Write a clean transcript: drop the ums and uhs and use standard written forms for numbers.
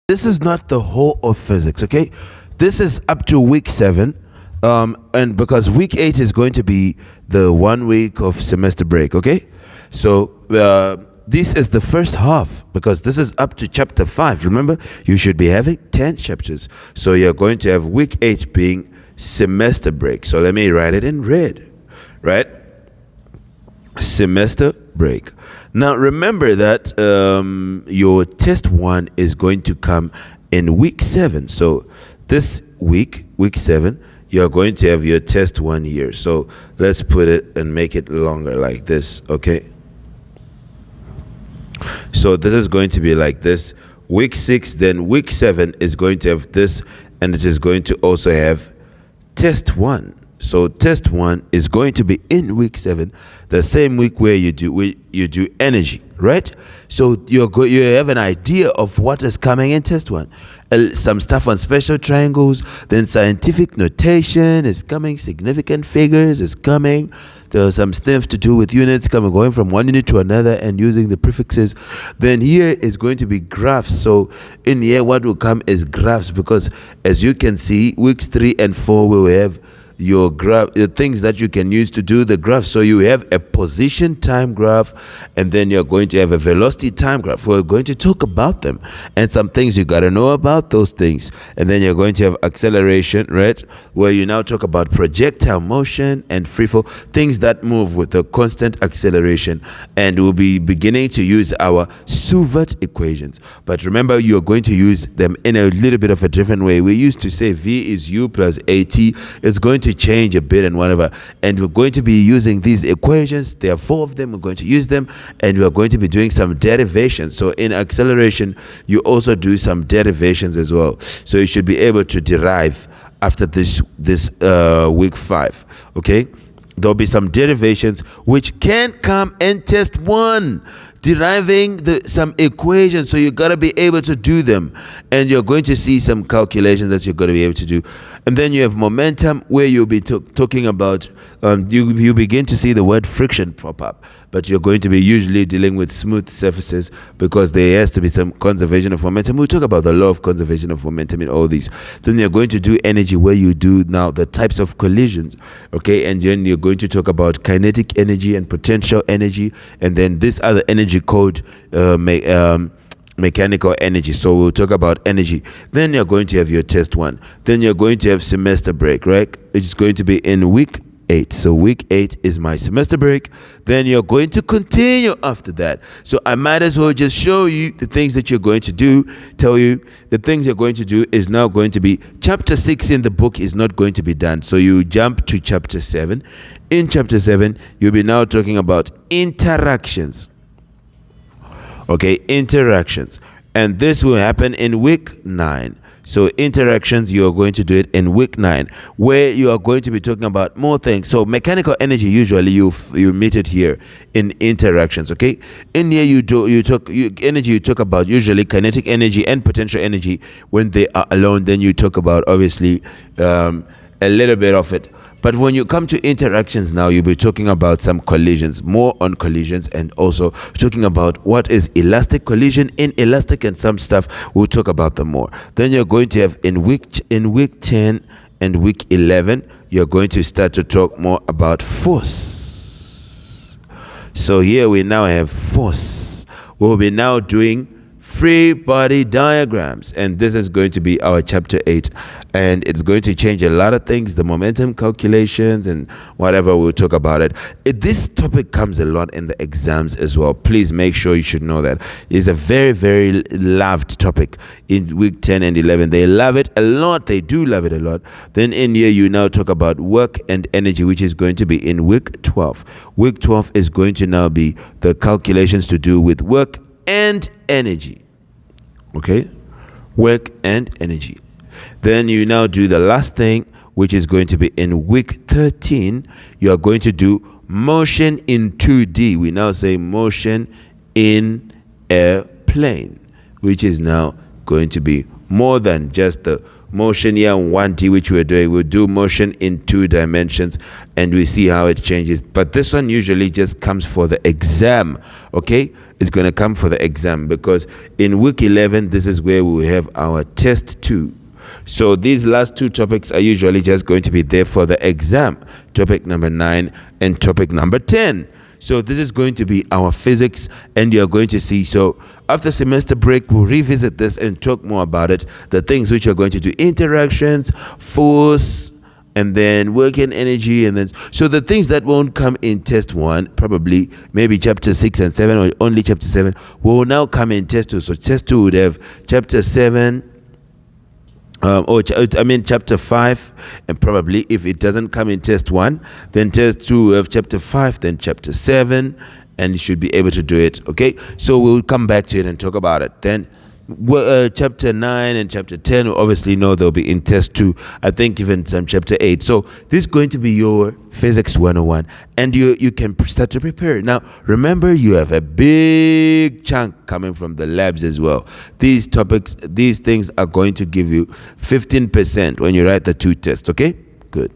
This is not the whole of physics, okay? This is up to week 7. And because week 8 is going to be the 1 week of semester break, okay? So this is the first half because this is up to chapter 5. Remember, you should be having 10 chapters. So you're going to have week 8 being semester break. So let me write it in red, right? Semester break. Now remember that your test 1 is going to come in week 7. So this week 7, you're going to have your test 1 here. So let's put it and make it longer like this, okay? So this is going to be like this. Week 6, then week 7 is going to have this, and it is going to also have test 1. So test 1 is going to be in week 7, the same week where you do energy, right? So you have an idea of what is coming in test 1. Some stuff on special triangles, then scientific notation is coming, significant figures is coming. There's some stuff to do with units going from one unit to another and using the prefixes. Then here is going to be graphs. So in here what will come is graphs, because as you can see, weeks 3 and 4 will have your graph, the things that you can use to do the graph. So you have a position time graph, and then you're going to have a velocity time graph. We're going to talk about them and some things you got to know about those things. And then you're going to have acceleration, right, where you now talk about projectile motion and free fall, things that move with a constant acceleration. And we'll be beginning to use our Suvert equations, but remember, you're going to use them in a little bit of a different way. We used to say V is U plus AT. It's going to change a bit and whatever, and we're going to be using these equations. There are 4 of them. We're going to use them, and we're going to be doing some derivations. So in acceleration, you also do some derivations as well. So you should be able to derive after this week 5, okay? There'll be some derivations which can come in test 1, deriving some equations. So you got to be able to do them, and you're going to see some calculations that you're going to be able to do. And then you have momentum, where you'll be talking about you begin to see the word friction pop up, but you're going to be usually dealing with smooth surfaces because there has to be some conservation of momentum. We'll talk about the law of conservation of momentum in all these. Then you're going to do energy, where you do now the types of collisions, okay? And then you're going to talk about kinetic energy and potential energy, and then this other energy code mechanical energy. So we'll talk about energy. Then you're going to have your test 1. Then you're going to have semester break, right? It's going to be in week 8. So week 8 is my semester break. Then you're going to continue after that. So I might as well just show you the things that you're going to do, tell you the things you're going to do is now going to be chapter 6 in the book is not going to be done. So you jump to chapter 7. In chapter 7, you'll be now talking about interactions. Okay, interactions, and this will happen in week 9. So interactions, you are going to do it in week 9, where you are going to be talking about more things. So mechanical energy, usually you meet it here in interactions, okay? In here you talk about usually kinetic energy and potential energy when they are alone. Then you talk about obviously a little bit of it. But when you come to interactions now, you'll be talking about some collisions, more on collisions, and also talking about what is elastic collision, inelastic, and some stuff. We'll talk about them more. Then you're going to have in week 10 and week 11, you're going to start to talk more about force. So here we now have force. We'll be now doing free body diagrams, and this is going to be our chapter 8, and it's going to change a lot of things, the momentum calculations and whatever. We'll talk about it. This topic comes a lot in the exams as well. Please make sure you should know that it's a very, very loved topic in week 10 and 11. They love it a lot. They do love it a lot. Then in here you now talk about work and energy, which is going to be in week 12. Week 12 is going to now be the calculations to do with work and energy. Okay, work and energy. Then you now do the last thing, which is going to be in week 13. You are going to do motion in 2D. We now say motion in a plane, which is now going to be more than just the motion here in 1D, which we're doing. We'll do motion in 2 dimensions and we see how it changes. But this one usually just comes for the exam, okay? It's going to come for the exam because in week 11, this is where we have our test 2. So these last 2 topics are usually just going to be there for the exam. Topic number 9 and topic number 10. So this is going to be our physics, and you're going to see. So after semester break, we'll revisit this and talk more about it. The things which are going to do: interactions, force, and then working energy, and then so the things that won't come in test 1, probably maybe chapter 6 and 7, or only chapter 7, will now come in test 2. So test 2 would have chapter 7. Chapter 5, and probably if it doesn't come in test 1, then test 2 will have chapter 5, then chapter 7, and you should be able to do it. Okay, so we'll come back to it and talk about it. Then chapter 9 and chapter 10, we obviously know they'll be in test 2. I think even some chapter 8. So this is going to be your physics 101, and you can start to prepare. Now remember, you have a big chunk coming from the labs as well. These topics, these things are going to give you 15% when you write the 2 tests. Okay, good.